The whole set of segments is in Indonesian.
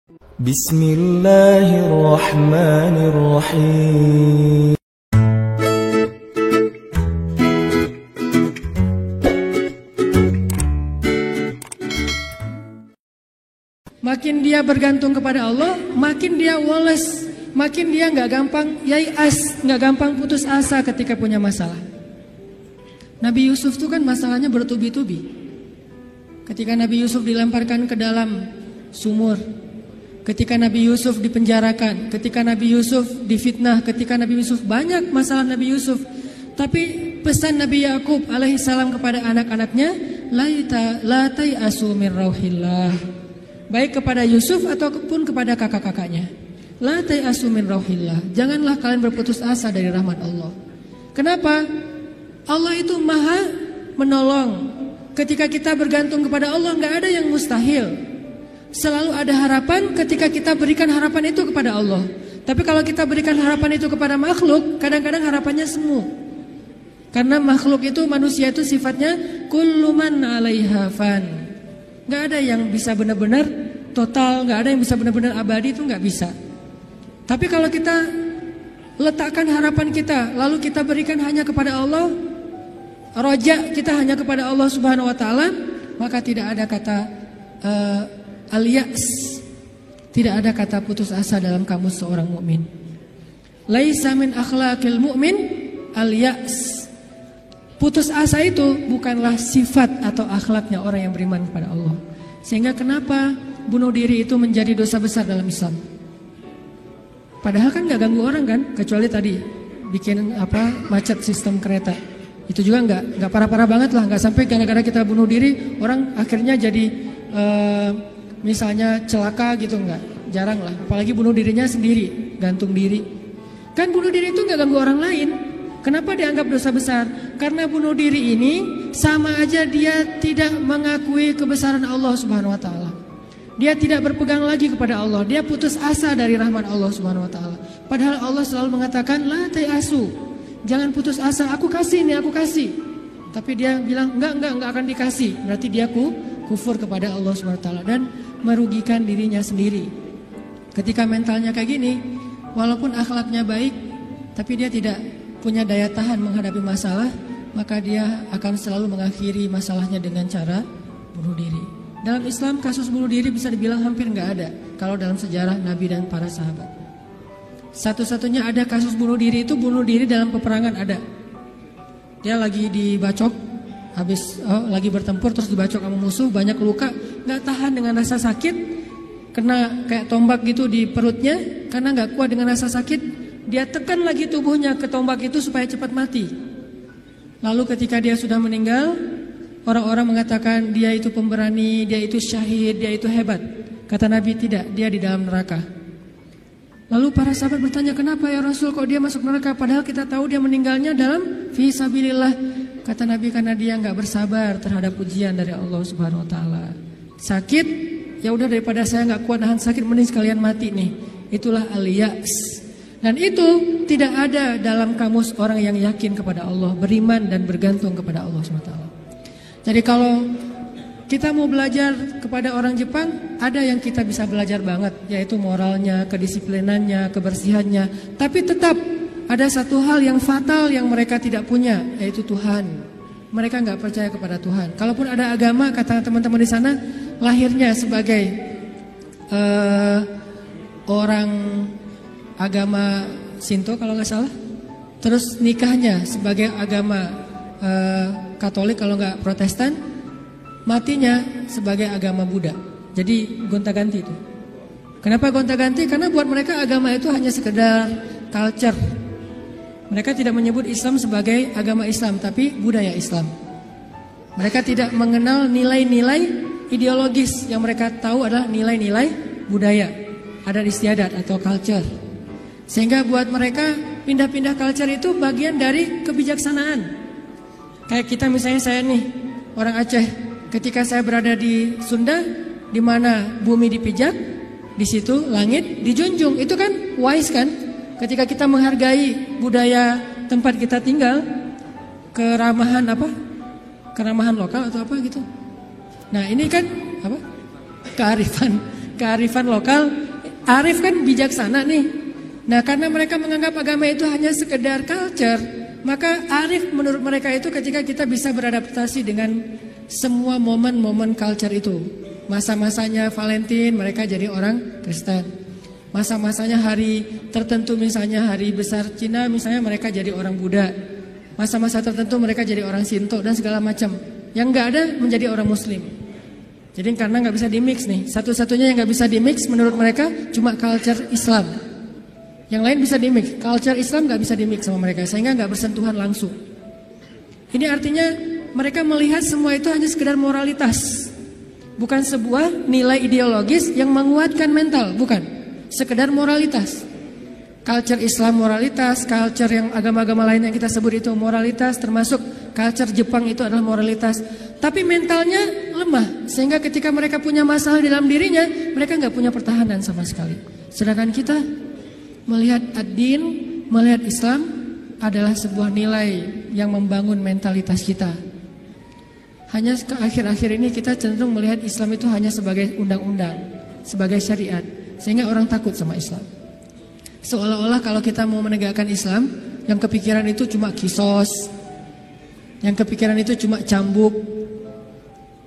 Bismillahirrahmanirrahim. Makin dia bergantung kepada Allah, makin dia woles, makin dia nggak gampang yai'as, nggak gampang putus asa ketika punya masalah. Nabi Yusuf itu kan masalahnya bertubi-tubi. Ketika Nabi Yusuf dilemparkan ke dalam sumur, ketika Nabi Yusuf dipenjarakan, ketika Nabi Yusuf difitnah, ketika Nabi Yusuf banyak masalah Nabi Yusuf. Tapi pesan Nabi Yakub alaihissalam kepada anak-anaknya, la tai'asu min rauhillah. Baik kepada Yusuf ataupun kepada kakak-kakaknya. La tai'asu min rauhillah. Janganlah kalian berputus asa dari rahmat Allah. Kenapa? Allah itu maha menolong. Ketika kita bergantung kepada Allah, nggak ada yang mustahil. Selalu ada harapan ketika kita berikan harapan itu kepada Allah. Tapi kalau kita berikan harapan itu kepada makhluk, kadang-kadang harapannya semu. Karena makhluk itu, manusia itu sifatnya kullu man 'alaiha fan. Nggak ada yang bisa benar-benar total, nggak ada yang bisa benar-benar abadi, itu nggak bisa. Tapi kalau kita letakkan harapan kita, lalu kita berikan hanya kepada Allah, roja kita hanya kepada Allah Subhanahu Wa Taala, maka tidak ada kata al-ya's, tidak ada kata putus asa dalam kamus seorang mukmin. Laisa min akhlaqil mu'min al-ya's. Putus asa itu bukanlah sifat atau akhlaknya orang yang beriman kepada Allah. Sehingga kenapa bunuh diri itu menjadi dosa besar dalam Islam? Padahal kan nggak ganggu orang kan, kecuali tadi bikin macet sistem kereta. Itu juga nggak parah-parah banget lah, nggak sampai gara-gara kita bunuh diri orang akhirnya jadi misalnya celaka gitu, nggak, jarang lah. Apalagi bunuh dirinya sendiri, gantung diri. Kan bunuh diri itu nggak ganggu orang lain. Kenapa dianggap dosa besar? Karena bunuh diri ini sama aja dia tidak mengakui kebesaran Allah Subhanahu Wa Taala. Dia tidak berpegang lagi kepada Allah. Dia putus asa dari rahmat Allah Subhanahu Wa Taala. Padahal Allah selalu mengatakan la tai'asu, jangan putus asa. Aku kasih nih, aku kasih. Tapi dia bilang enggak akan dikasih. Berarti dia kufur kepada Allah Subhanahu Wa Taala dan merugikan dirinya sendiri. Ketika mentalnya kayak gini, walaupun akhlaknya baik, tapi dia tidak punya daya tahan menghadapi masalah, maka dia akan selalu mengakhiri masalahnya dengan cara bunuh diri. Dalam Islam kasus bunuh diri bisa dibilang hampir nggak ada kalau dalam sejarah Nabi dan para sahabat. Satu-satunya ada kasus bunuh diri itu bunuh diri dalam peperangan ada. Dia lagi dibacok, lagi bertempur terus dibacok sama musuh, banyak luka, nggak tahan dengan rasa sakit, kena kayak tombak gitu di perutnya, karena nggak kuat dengan rasa sakit. Dia tekan lagi tubuhnya ke tombak itu supaya cepat mati. Lalu ketika dia sudah meninggal, orang-orang mengatakan dia itu pemberani, dia itu syahid, dia itu hebat. Kata Nabi tidak, dia di dalam neraka. Lalu para sahabat bertanya, kenapa ya Rasul kok dia masuk neraka? Padahal kita tahu dia meninggalnya dalam fisabilillah. Kata Nabi karena dia nggak bersabar terhadap ujian dari Allah Subhanahu Wa Taala. Sakit, ya udah daripada saya nggak kuat nahan sakit, mending sekalian mati nih. Itulah al-ya's. Dan itu tidak ada dalam kamus orang yang yakin kepada Allah, beriman dan bergantung kepada Allah SWT. Jadi kalau kita mau belajar kepada orang Jepang, ada yang kita bisa belajar banget, yaitu moralnya, kedisiplinannya, kebersihannya. Tapi tetap ada satu hal yang fatal yang mereka tidak punya, yaitu Tuhan. Mereka nggak percaya kepada Tuhan. Kalaupun ada agama, kata teman-teman di sana, lahirnya sebagai orang agama Shinto kalau nggak salah, terus nikahnya sebagai agama Katolik kalau nggak Protestan, matinya sebagai agama Buddha. Jadi gonta-ganti itu. Kenapa gonta-ganti? Karena buat mereka agama itu hanya sekedar culture. Mereka tidak menyebut Islam sebagai agama Islam, tapi budaya Islam. Mereka tidak mengenal nilai-nilai ideologis, yang mereka tahu adalah nilai-nilai budaya, adat istiadat atau culture. Sehingga buat mereka pindah-pindah culture itu bagian dari kebijaksanaan. Kayak kita misalnya, saya nih orang Aceh, ketika saya berada di Sunda, di mana bumi dipijak, di situ langit dijunjung. Itu kan wise kan? Ketika kita menghargai budaya tempat kita tinggal, keramahan keramahan lokal atau apa gitu. Nah ini kan kearifan kearifan lokal. Arif kan bijaksana nih. Nah, karena mereka menganggap agama itu hanya sekedar culture, maka arif menurut mereka itu ketika kita bisa beradaptasi dengan semua momen-momen culture itu. Masa-masanya Valentine mereka jadi orang Kristen. Masa-masanya hari tertentu misalnya hari besar Cina misalnya mereka jadi orang Buddha. Masa-masa tertentu mereka jadi orang Shinto dan segala macam. Yang enggak ada menjadi orang Muslim. Jadi karena nggak bisa dimix nih, satu-satunya yang nggak bisa dimix menurut mereka cuma culture Islam. Yang lain bisa dimix, culture Islam nggak bisa dimix sama mereka, sehingga nggak bersentuhan langsung. Ini artinya mereka melihat semua itu hanya sekedar moralitas, bukan sebuah nilai ideologis yang menguatkan mental, bukan, sekedar moralitas. Culture Islam moralitas, culture yang agama-agama lain yang kita sebut itu moralitas, termasuk culture Jepang itu adalah moralitas. Tapi mentalnya lemah, sehingga ketika mereka punya masalah di dalam dirinya, mereka nggak punya pertahanan sama sekali. Sedangkan kita melihat ad-din, melihat Islam adalah sebuah nilai yang membangun mentalitas kita. Hanya ke akhir-akhir ini kita cenderung melihat Islam itu hanya sebagai undang-undang, sebagai syariat, sehingga orang takut sama Islam. Seolah-olah kalau kita mau menegakkan Islam, yang kepikiran itu cuma kisos, yang kepikiran itu cuma cambuk.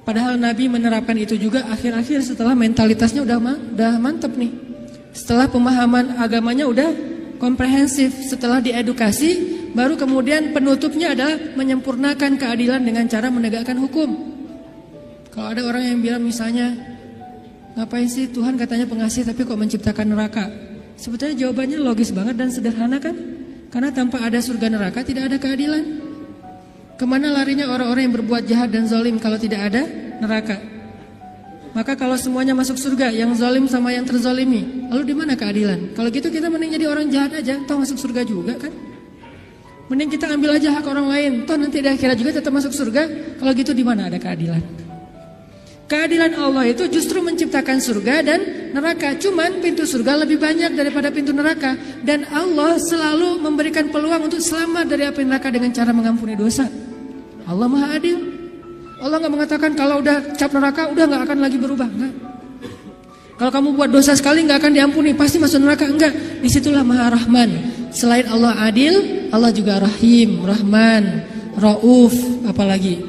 Padahal Nabi menerapkan itu juga akhir-akhir setelah mentalitasnya udah mantep nih. Setelah pemahaman agamanya udah komprehensif, setelah diedukasi, baru kemudian penutupnya adalah menyempurnakan keadilan dengan cara menegakkan hukum. Kalau ada orang yang bilang misalnya, ngapain sih Tuhan katanya pengasih tapi kok menciptakan neraka? Sebetulnya jawabannya logis banget dan sederhana kan? Karena tanpa ada surga neraka tidak ada keadilan. Kemana larinya orang-orang yang berbuat jahat dan zalim kalau tidak ada neraka? Maka kalau semuanya masuk surga, yang zalim sama yang terzalimi, lalu di mana keadilan? Kalau gitu kita mending jadi orang jahat aja, toh masuk surga juga kan? Mending kita ambil aja hak orang lain, toh nanti di akhirat juga tetap masuk surga. Kalau gitu di mana ada keadilan? Keadilan Allah itu justru menciptakan surga dan neraka. Cuman pintu surga lebih banyak daripada pintu neraka. Dan Allah selalu memberikan peluang untuk selamat dari api neraka dengan cara mengampuni dosa. Allah Maha Adil. Allah gak mengatakan kalau udah cap neraka udah gak akan lagi berubah. Enggak. Kalau kamu buat dosa sekali gak akan diampuni, pasti masuk neraka. Enggak. Disitulah Maha Rahman. Selain Allah adil, Allah juga Rahim, Rahman, Rauf, apalagi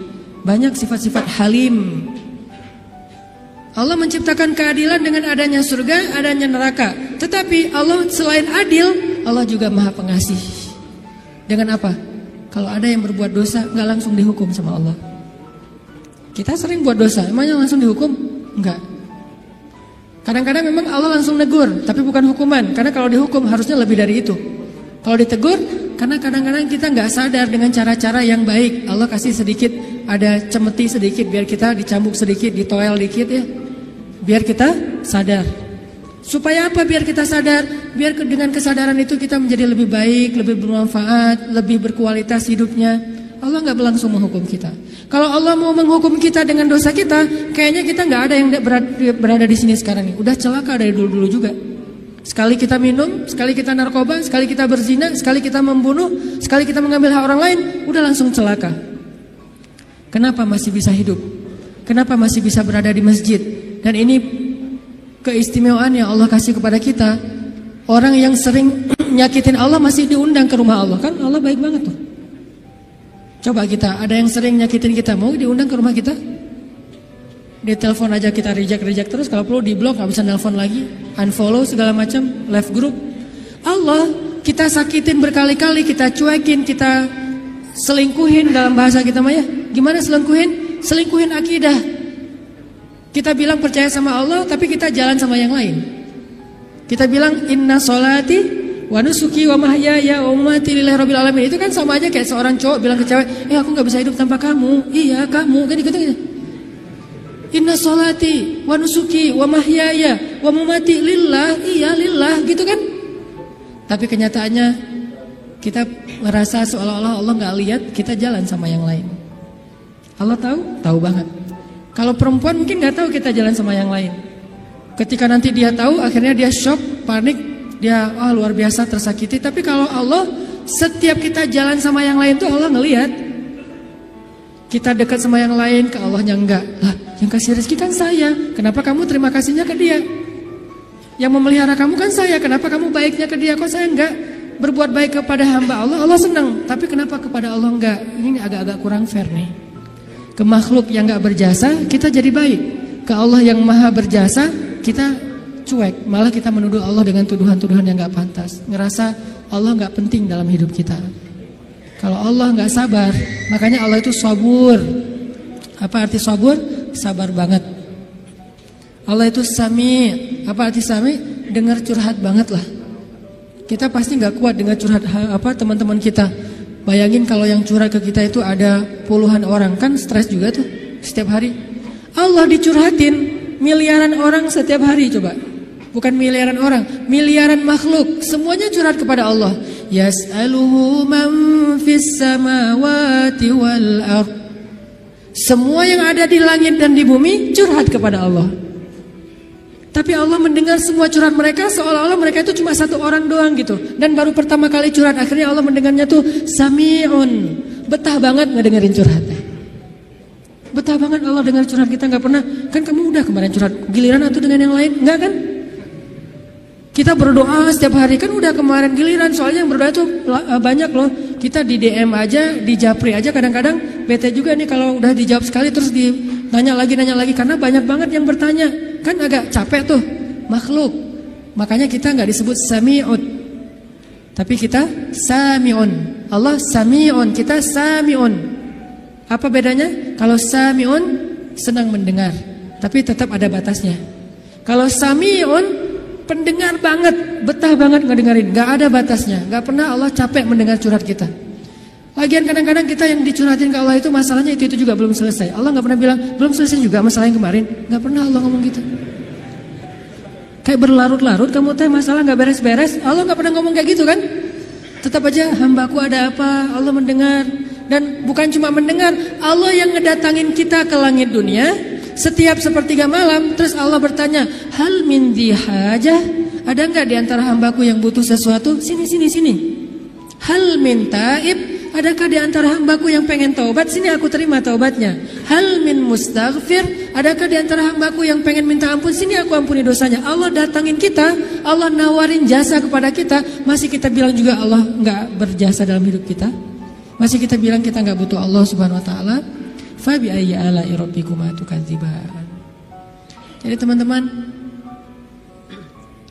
banyak sifat-sifat Halim. Allah menciptakan keadilan dengan adanya surga, adanya neraka. Tetapi Allah selain adil, Allah juga Maha Pengasih. Dengan apa? Kalau ada yang berbuat dosa, gak langsung dihukum sama Allah. Kita sering buat dosa, emangnya langsung dihukum? Enggak. Kadang-kadang memang Allah langsung negur, tapi bukan hukuman. Karena kalau dihukum harusnya lebih dari itu. Kalau ditegur, karena kadang-kadang kita gak sadar dengan cara-cara yang baik. Allah kasih sedikit, ada cemeti sedikit, biar kita dicambuk sedikit, ditoel dikit ya. Biar kita sadar. Supaya apa biar kita sadar? Biar dengan kesadaran itu kita menjadi lebih baik, lebih bermanfaat, lebih berkualitas hidupnya. Allah gak berlangsung menghukum kita. Kalau Allah mau menghukum kita dengan dosa kita, kayaknya kita gak ada yang berada di sini sekarang nih. Udah celaka dari dulu-dulu juga. Sekali kita minum, sekali kita narkoba, sekali kita berzina, sekali kita membunuh, sekali kita mengambil hak orang lain, udah langsung celaka. Kenapa masih bisa hidup? Kenapa masih bisa berada di masjid? Dan ini keistimewaan yang Allah kasih kepada kita. Orang yang sering nyakitin Allah masih diundang ke rumah Allah. Kan Allah baik banget tuh. Coba kita, ada yang sering nyakitin kita, mau diundang ke rumah kita? Di telepon aja kita reject terus. Kalau perlu di blok, gak bisa nelpon lagi, unfollow segala macam, left group. Allah kita sakitin berkali-kali, kita cuekin, kita selingkuhin dalam bahasa kita mah ya. Gimana selingkuhin? Selingkuhin akidah. Kita bilang percaya sama Allah, tapi kita jalan sama yang lain. Kita bilang inna sholati wa nusuki wa mahyaya wa mamati lillahi rabbil alamin. Itu kan sama aja kayak seorang cowok bilang ke cewek, aku gak bisa hidup tanpa kamu. Iya kamu, kan gitu. Inna sholati wa nusuki wa mahyaya wa mamati lillah. Iya lillah, gitu kan. Tapi kenyataannya kita merasa seolah-olah Allah gak lihat, kita jalan sama yang lain. Allah tahu? Tahu banget. Kalau perempuan mungkin gak tahu kita jalan sama yang lain. Ketika nanti dia tahu, akhirnya dia shock, panik, dia luar biasa tersakiti. Tapi kalau Allah, setiap kita jalan sama yang lain tuh Allah ngelihat. Kita dekat sama yang lain, ke Allahnya enggak. Lah, yang kasih rezeki kan saya. Kenapa kamu terima kasihnya ke dia? Yang memelihara kamu kan saya. Kenapa kamu baiknya ke dia, kok saya enggak? Berbuat baik kepada hamba Allah, Allah senang. Tapi kenapa kepada Allah enggak? Ini agak-agak kurang fair nih. Ke makhluk yang enggak berjasa, kita jadi baik. Ke Allah yang maha berjasa, kita cuek. Malah kita menuduh Allah dengan tuduhan-tuduhan yang enggak pantas. Ngerasa Allah enggak penting dalam hidup kita. Kalau Allah enggak sabar, makanya Allah itu sabur. Apa arti sabur? Sabar banget. Allah itu sami. Apa arti sami? Dengar curhat banget lah. Kita pasti enggak kuat dengar curhat teman-teman kita. Bayangin kalau yang curhat ke kita itu ada puluhan orang, kan stres juga tuh setiap hari. Allah dicurhatin miliaran orang setiap hari, coba. Bukan miliaran orang, miliaran makhluk, semuanya curhat kepada Allah. Yas'aluhu man fis samawati wal ardh. Semua yang ada di langit dan di bumi curhat kepada Allah. Tapi Allah mendengar semua curhat mereka seolah-olah mereka itu cuma satu orang doang gitu. Dan baru pertama kali curhat, akhirnya Allah mendengarnya tuh sami'un. Betah banget ngedengerin curhatnya. Betah banget Allah dengar curhat kita, nggak pernah. Kan kamu udah kemarin curhat giliran atau dengan yang lain? Enggak kan? Kita berdoa setiap hari, kan udah kemarin giliran. Soalnya yang berdoa itu banyak loh. Kita di DM aja, di japri aja kadang-kadang bete juga nih kalau udah dijawab sekali terus nanya lagi karena banyak banget yang bertanya. Kan agak capek tuh makhluk. Makanya kita nggak disebut sami'ud, tapi kita sami'un. Allah sami'un, kita sami'un. Apa bedanya? Kalau sami'un senang mendengar, tapi tetap ada batasnya. Kalau sami'un pendengar banget, betah banget ngedengerin, gak ada batasnya. Gak pernah Allah capek mendengar curhat kita. Lagian kadang-kadang kita yang dicurhatin ke Allah itu masalahnya itu juga belum selesai. Allah gak pernah bilang belum selesai juga masalah yang kemarin. Gak pernah Allah ngomong gitu. Kayak berlarut-larut kamu teh masalah gak beres-beres. Allah gak pernah ngomong kayak gitu kan. Tetap aja hambaku ada apa, Allah mendengar. Dan bukan cuma mendengar, Allah yang ngedatangin kita ke langit dunia setiap sepertiga malam. Terus Allah bertanya, hal min dihajah, ada enggak di antara hambaku yang butuh sesuatu? Sini. Hal min taib, adakah di antara hambaku yang pengen taubat? Sini aku terima taubatnya. Hal min mustaghfir, adakah di antara hambaku yang pengen minta ampun? Sini aku ampuni dosanya. Allah datangin kita, Allah nawarin jasa kepada kita. Masih kita bilang juga Allah enggak berjasa dalam hidup kita? Masih kita bilang kita enggak butuh Allah Subhanahu wa taala? Fabi ayyi ala'i rabbikuma tukadziban. Jadi teman-teman,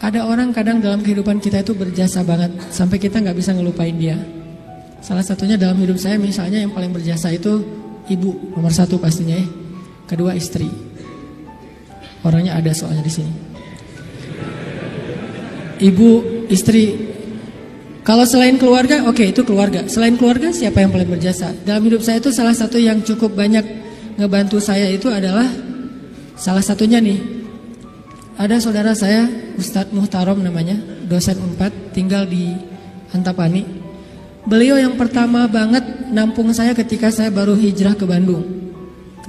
ada orang kadang dalam kehidupan kita itu berjasa banget sampai kita nggak bisa ngelupain dia. Salah satunya dalam hidup saya misalnya yang paling berjasa itu ibu nomor satu pastinya ya. Kedua istri. Orangnya ada soalnya di sini. Ibu, istri. Kalau selain keluarga, oke, itu keluarga. Selain keluarga, siapa yang paling berjasa? Dalam hidup saya itu salah satu yang cukup banyak ngebantu saya itu adalah salah satunya nih. Ada saudara saya, Ustadz Muhtarom namanya, dosen Unpad, tinggal di Antapani. Beliau yang pertama banget nampung saya ketika saya baru hijrah ke Bandung.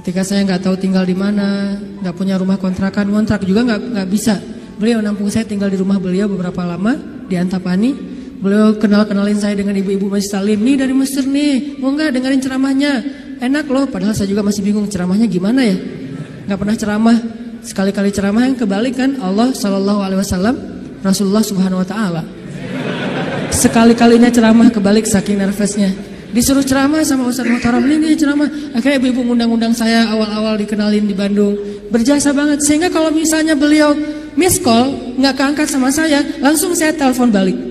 Ketika saya nggak tahu tinggal di mana, nggak punya rumah kontrakan, ngontrak juga nggak bisa. Beliau nampung saya tinggal di rumah beliau beberapa lama di Antapani. Beliau kenalin saya dengan ibu-ibu Masjid Salim. Nih dari Mesir nih, mau nggak dengerin ceramahnya? Enak loh, padahal saya juga masih bingung ceramahnya gimana ya. Nggak pernah ceramah, sekali-kali ceramah yang kebalik kan Allah Shallallahu Alaihi Wasallam, Rasulullah Subhanahu Wa Taala. Sekali-kalinya ceramah kebalik saking nervousnya. Disuruh ceramah sama Ustadz Muhtaram, ini ceramah. Akhirnya ibu-ibu ngundang-undang saya awal-awal dikenalin di Bandung. Berjasa banget, sehingga kalau misalnya beliau miss call, nggak keangkat sama saya, langsung saya telepon balik.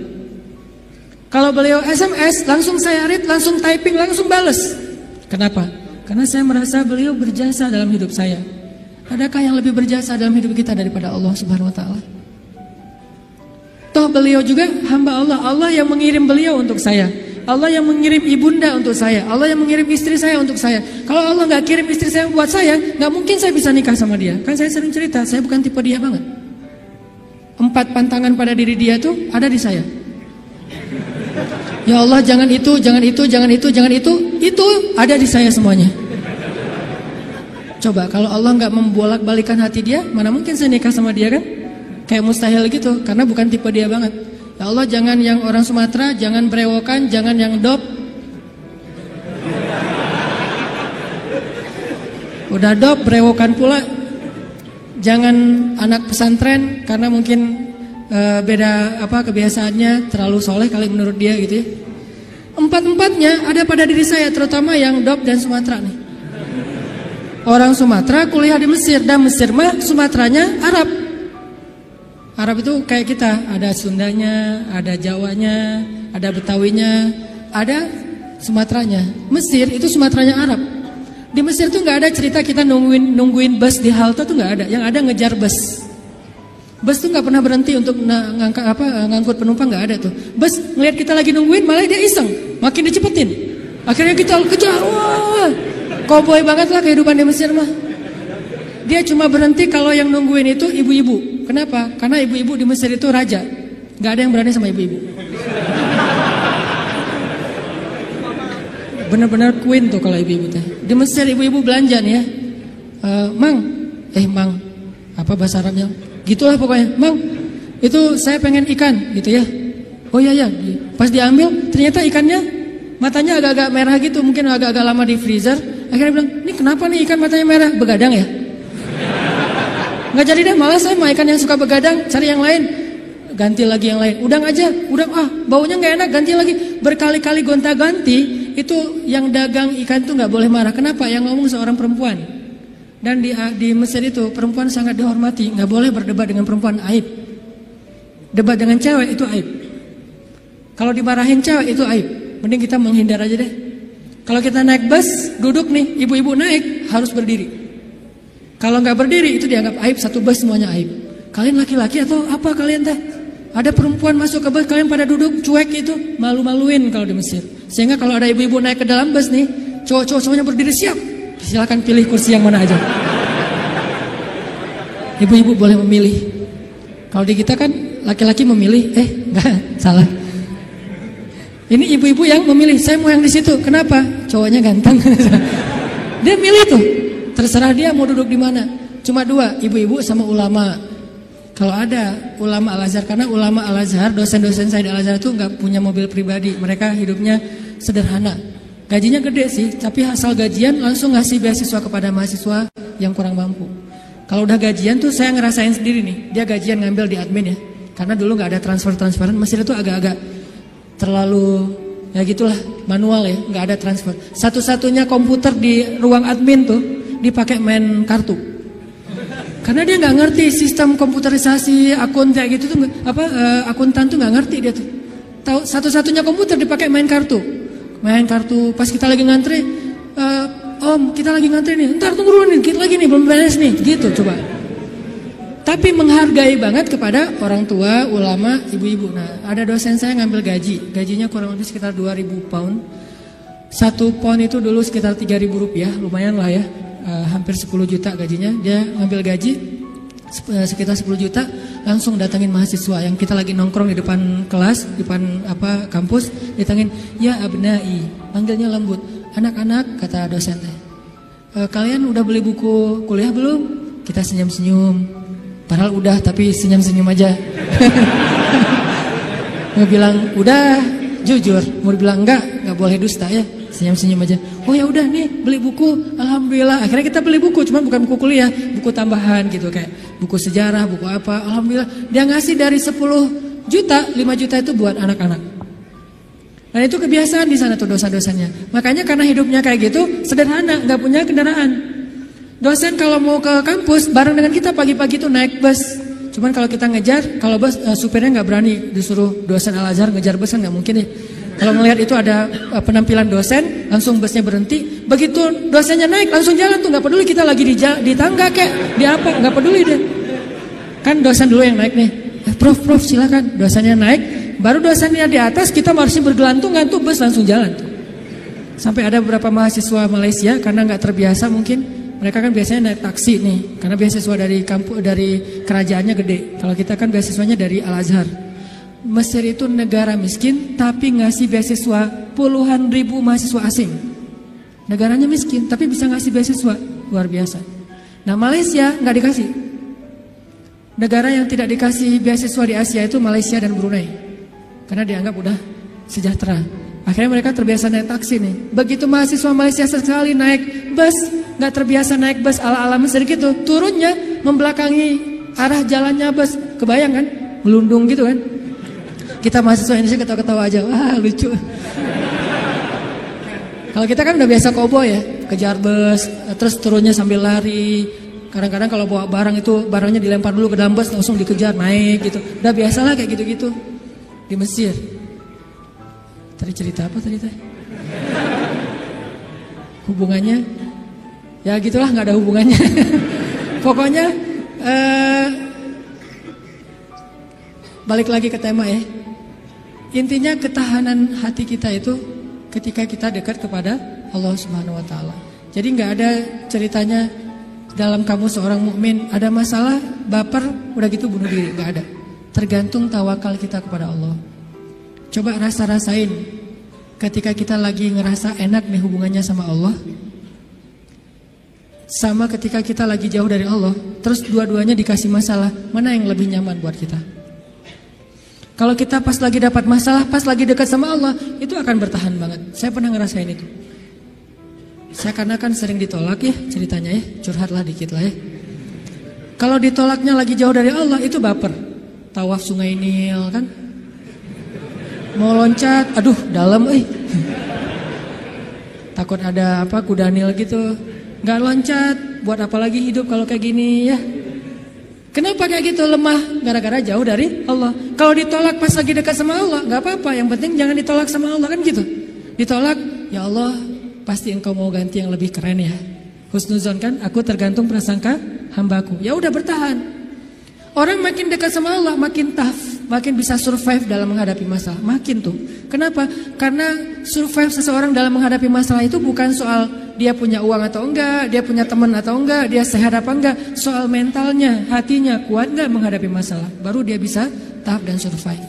Kalau beliau SMS, langsung saya read, langsung typing, langsung bales. Kenapa? Karena saya merasa beliau berjasa dalam hidup saya. Adakah yang lebih berjasa dalam hidup kita daripada Allah Subhanahu wa taala? Toh beliau juga hamba Allah. Allah yang mengirim beliau untuk saya. Allah yang mengirim ibunda untuk saya. Allah yang mengirim istri saya untuk saya. Kalau Allah nggak kirim istri saya buat saya, nggak mungkin saya bisa nikah sama dia. Kan saya sering cerita, saya bukan tipe dia banget. 4 pantangan pada diri dia tuh ada di saya. Ya Allah, jangan itu, jangan itu, jangan itu, jangan itu ada di saya semuanya. Coba kalau Allah nggak membolak-balikan hati dia, mana mungkin saya nikah sama dia kan? Kayak mustahil gitu, karena bukan tipe dia banget. Ya Allah, jangan yang orang Sumatera, jangan brewokan, jangan yang dop. Udah dop, brewokan pula. Jangan anak pesantren, karena mungkin beda kebiasaannya, terlalu soleh kali menurut dia gitu ya. Empat-empatnya ada pada diri saya, terutama yang Dop dan Sumatera nih. Orang Sumatera kuliah di Mesir, dan Mesir mah Sumateranya Arab. Arab itu kayak kita, ada Sundanya, ada Jawanya, ada Betawinya, ada Sumateranya. Mesir itu Sumateranya Arab. Di Mesir tuh nggak ada cerita kita nungguin bus di halte tuh nggak ada. Yang ada ngejar bus. Bus tuh nggak pernah berhenti untuk ngangkut penumpang, nggak ada tuh. Bus ngelihat kita lagi nungguin malah dia iseng, makin dicepetin. Akhirnya kita kejar, wah, cowboy banget lah kehidupan di Mesir mah. Dia cuma berhenti kalau yang nungguin itu ibu-ibu. Kenapa? Karena ibu-ibu di Mesir itu raja, nggak ada yang berani sama ibu-ibu. Benar-benar queen tuh kalau ibu-ibu teh. Di Mesir ibu-ibu belanja nih ya, mang, apa bahasa Arabnya? Gitulah pokoknya, Mang, itu saya pengen ikan gitu ya. Oh iya ya, pas diambil ternyata ikannya matanya agak-agak merah gitu, mungkin agak-agak lama di freezer. Akhirnya bilang, ini kenapa nih ikan matanya merah? Begadang ya? Nggak jadi deh, malah saya mau ikan yang suka begadang, cari yang lain. Ganti lagi yang lain, udang aja, udang baunya nggak enak, ganti lagi. Berkali-kali gonta-ganti, itu yang dagang ikan tuh nggak boleh marah. Kenapa? Yang ngomong seorang perempuan. Dan di Mesir itu perempuan sangat dihormati, nggak boleh berdebat dengan perempuan, aib. Debat dengan cewek itu aib. Kalau dimarahin cewek itu aib. Mending kita menghindar aja deh. Kalau kita naik bus, duduk nih, ibu-ibu naik harus berdiri. Kalau nggak berdiri itu dianggap aib, satu bus semuanya aib. Kalian laki-laki atau apa kalian teh? Ada perempuan masuk ke bus, kalian pada duduk cuek itu, malu-maluin kalau di Mesir. Sehingga kalau ada ibu-ibu naik ke dalam bus nih, cowok-cowok semuanya berdiri siap. Silakan pilih kursi yang mana aja. Ibu-ibu boleh memilih. Kalau di kita kan laki-laki memilih, enggak, salah. Ini ibu-ibu yang memilih, saya mau yang di situ. Kenapa? Cowoknya ganteng. Dia milih tuh. Terserah dia mau duduk di mana. Cuma dua, ibu-ibu sama ulama. Kalau ada ulama Al-Azhar, karena ulama Al-Azhar, dosen-dosen saya di Al-Azhar itu nggak punya mobil pribadi. Mereka hidupnya sederhana. Gajinya gede sih, tapi asal gajian langsung ngasih beasiswa kepada mahasiswa yang kurang mampu. Kalau udah gajian tuh saya ngerasain sendiri nih, dia gajian ngambil di admin ya. Karena dulu nggak ada transferan, Mesir itu agak-agak terlalu ya gitulah, manual ya, nggak ada transfer. Satu-satunya komputer di ruang admin tuh dipakai main kartu. Karena dia nggak ngerti sistem komputerisasi akun kayak gitu tuh, akuntan tuh nggak ngerti dia tuh. Tahu satu-satunya komputer dipakai main kartu. Main kartu pas kita lagi ngantri, om kita lagi ngantri nih, ntar tunggu dulu nih, kita lagi nih belum beres nih, gitu coba. Tapi menghargai banget kepada orang tua, ulama, ibu-ibu. Nah ada dosen saya ngambil gajinya kurang lebih sekitar 2.000 pound. 1 pound itu dulu sekitar 3.000 rupiah, lumayan lah ya, hampir 10 juta gajinya. Dia ngambil gaji sekitar 10 juta, langsung datangin mahasiswa yang kita lagi nongkrong di depan kelas, di depan kampus, datangin, ya abnai, panggilnya lembut, anak-anak, kata dosen teh, kalian udah beli buku kuliah belum? Kita senyum-senyum, padahal udah tapi senyum-senyum aja. Mau bilang udah, jujur, mau bilang enggak boleh dusta ya. Senyum-senyum aja. Oh ya udah nih beli buku, alhamdulillah. Akhirnya kita beli buku, cuma bukan buku kuliah, buku tambahan gitu kayak buku sejarah, buku apa. Alhamdulillah dia ngasih dari 10 juta, 5 juta itu buat anak-anak. Dan itu kebiasaan di sana tuh dosa-dosanya. Makanya karena hidupnya kayak gitu, sederhana, nggak punya kendaraan. Dosen kalau mau ke kampus bareng dengan kita pagi-pagi tuh naik bus. Cuman kalau kita ngejar, kalau bus supirnya nggak berani, disuruh dosen Al-Azhar ngejar bus kan nggak mungkin ya. Kalau melihat itu ada penampilan dosen, langsung busnya berhenti. Begitu dosennya naik, langsung jalan tuh, nggak peduli kita lagi di tangga kayak di apa, nggak peduli deh. Kan dosen dulu yang naik nih. Prof silakan. Dosennya naik, baru dosennya di atas, kita masih bergelantung-gantung, bus langsung jalan tuh. Sampai ada beberapa mahasiswa Malaysia karena nggak terbiasa mungkin, mereka kan biasanya naik taksi nih, karena beasiswa dari kerajaannya gede. Kalau kita kan beasiswanya dari Al-Azhar. Mesir itu negara miskin tapi ngasih beasiswa puluhan ribu mahasiswa asing. Negaranya miskin tapi bisa ngasih beasiswa, luar biasa. Nah Malaysia nggak dikasih. Negara yang tidak dikasih beasiswa di Asia itu Malaysia dan Brunei, karena dianggap udah sejahtera. Akhirnya mereka terbiasa naik taksi nih. Begitu mahasiswa Malaysia sekali naik bus, nggak terbiasa naik bus ala-ala Mesir gitu, turunnya membelakangi arah jalannya bus. Kebayang kan? melundung gitu kan. Kita mahasiswa Indonesia ketawa-ketawa aja, wah lucu. Kalau kita kan udah biasa kobo ya, kejar bus, terus turunnya sambil lari. Kadang-kadang kalau bawa barang itu barangnya dilempar dulu ke dalam bus, langsung dikejar naik gitu. Udah biasalah kayak gitu-gitu di Mesir. Tadi cerita apa tadi teh? Hubungannya, ya gitulah, nggak ada hubungannya. Pokoknya balik lagi ke tema ya. Intinya ketahanan hati kita itu ketika kita dekat kepada Allah Subhanahu wa taala. Jadi nggak ada ceritanya dalam kamu seorang mukmin ada masalah, baper, udah gitu bunuh diri, nggak ada. Tergantung tawakal kita kepada Allah. Coba rasain ketika kita lagi ngerasa enak nih hubungannya sama Allah, sama ketika kita lagi jauh dari Allah, terus dua-duanya dikasih masalah, mana yang lebih nyaman buat kita? Kalau kita pas lagi dapat masalah, pas lagi dekat sama Allah, itu akan bertahan banget. Saya pernah ngerasain itu. Saya karena kan sering ditolak ya ceritanya ya, curhatlah dikit lah ya. Kalau ditolaknya lagi jauh dari Allah, itu baper. Tawaf Sungai Nil kan, mau loncat, aduh dalam takut ada apa kuda Nil gitu, nggak loncat, buat apa lagi hidup kalau kayak gini ya. Kenapa kayak gitu? Lemah gara-gara jauh dari Allah. Kalau ditolak pas lagi dekat sama Allah, nggak apa-apa, yang penting jangan ditolak sama Allah kan gitu. Ditolak, ya Allah pasti engkau mau ganti yang lebih keren ya. Husnuzon kan, aku tergantung prasangka hambaku. Ya udah bertahan. Orang makin dekat sama Allah makin tough, makin bisa survive dalam menghadapi masalah. Makin tuh. Kenapa? Karena survive seseorang dalam menghadapi masalah itu bukan soal dia punya uang atau enggak, dia punya teman atau enggak, dia sehat apa enggak. Soal mentalnya, hatinya kuat enggak menghadapi masalah. Baru dia bisa tough dan survive.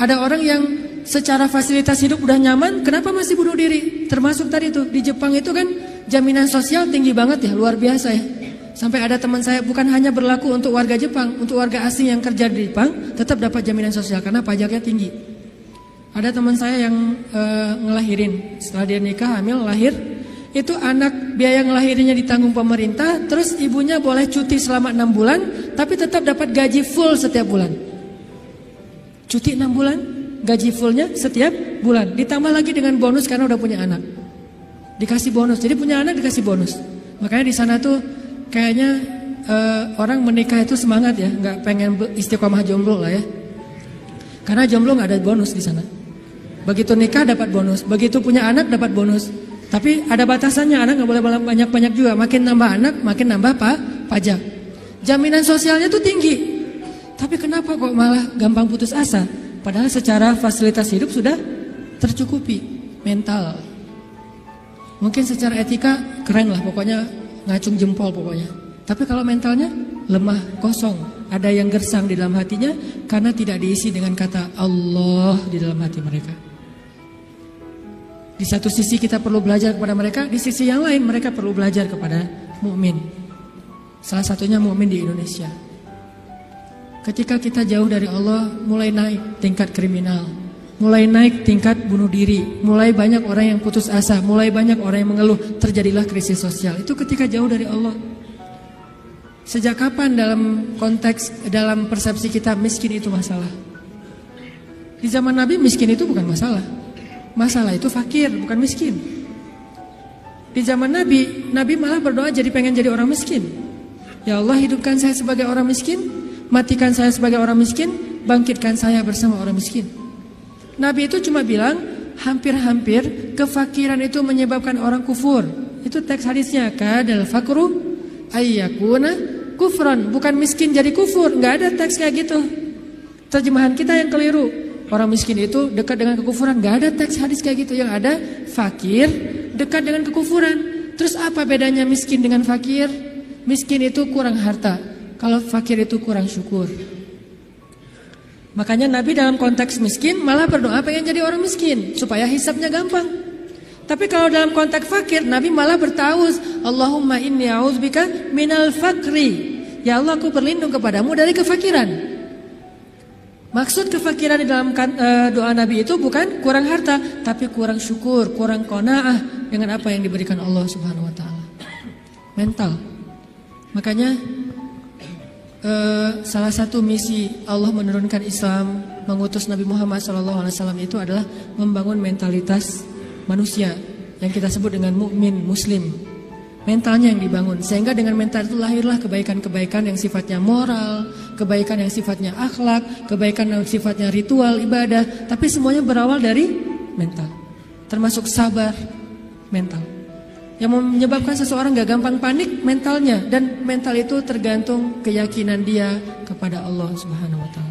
Ada orang yang secara fasilitas hidup udah nyaman, kenapa masih bunuh diri? Termasuk tadi tuh, di Jepang itu kan jaminan sosial tinggi banget ya, luar biasa ya. Sampai ada teman saya, bukan hanya berlaku untuk warga Jepang, untuk warga asing yang kerja di Jepang tetap dapat jaminan sosial karena pajaknya tinggi. Ada teman saya yang ngelahirin, setelah dia nikah, hamil, lahir, itu anak biaya ngelahirinya ditanggung pemerintah, terus ibunya boleh cuti selama 6 bulan, tapi tetap dapat gaji full setiap bulan. Cuti 6 bulan, gaji fullnya setiap bulan, ditambah lagi dengan bonus karena udah punya anak. Dikasih bonus, jadi punya anak dikasih bonus. Makanya di sana tuh kayaknya orang menikah itu semangat ya, nggak pengen istiqomah jomblo lah ya. Karena jomblo nggak ada bonus di sana. Begitu nikah dapat bonus, begitu punya anak dapat bonus. Tapi ada batasannya, anak nggak boleh banyak-banyak juga. Makin nambah anak, makin nambah pajak. Jaminan sosialnya tuh tinggi. Tapi kenapa kok malah gampang putus asa? Padahal secara fasilitas hidup sudah tercukupi, mental. Mungkin secara etika keren lah, pokoknya ngacung jempol pokoknya. Tapi kalau mentalnya lemah, kosong, ada yang gersang di dalam hatinya karena tidak diisi dengan kata Allah di dalam hati mereka. Di satu sisi kita perlu belajar kepada mereka, di sisi yang lain mereka perlu belajar kepada mukmin. Salah satunya mukmin di Indonesia. Ketika kita jauh dari Allah, mulai naik tingkat kriminal, mulai naik tingkat bunuh diri, mulai banyak orang yang putus asa, mulai banyak orang yang mengeluh, terjadilah krisis sosial. Itu ketika jauh dari Allah. Sejak kapan dalam persepsi kita miskin itu masalah? Di zaman Nabi miskin itu bukan masalah. Masalah itu fakir, bukan miskin. Di zaman Nabi malah berdoa jadi pengen jadi orang miskin. Ya Allah, hidupkan saya sebagai orang miskin, matikan saya sebagai orang miskin, bangkitkan saya bersama orang miskin. Nabi itu cuma bilang hampir-hampir kefakiran itu menyebabkan orang kufur. Itu teks hadisnya, kadal fakru ayyakuna kufran, bukan miskin jadi kufur. Nggak ada teks kayak gitu. Terjemahan kita yang keliru. Orang miskin itu dekat dengan kekufuran. Nggak ada teks hadis kayak gitu. Yang ada fakir dekat dengan kekufuran. Terus apa bedanya miskin dengan fakir? Miskin itu kurang harta, kalau fakir itu kurang syukur. Makanya Nabi dalam konteks miskin malah berdoa pengen jadi orang miskin supaya hisabnya gampang. Tapi kalau dalam konteks fakir, Nabi malah bertauz, Allahumma inni a'udzubika minal fakri. Ya Allah, aku berlindung kepadamu dari kefakiran. Maksud kefakiran di dalam doa Nabi itu bukan kurang harta, tapi kurang syukur, kurang qanaah dengan apa yang diberikan Allah Subhanahu wa taala. Mental. Makanya salah satu misi Allah menurunkan Islam, mengutus Nabi Muhammad SAW itu adalah membangun mentalitas manusia yang kita sebut dengan mukmin muslim. Mentalnya yang dibangun, sehingga dengan mental itu lahirlah kebaikan-kebaikan yang sifatnya moral, kebaikan yang sifatnya akhlak, kebaikan yang sifatnya ritual, ibadah. Tapi semuanya berawal dari mental, termasuk sabar mental. Yang menyebabkan seseorang gak gampang panik mentalnya, dan mental itu tergantung keyakinan dia kepada Allah Subhanahu wa Ta'ala.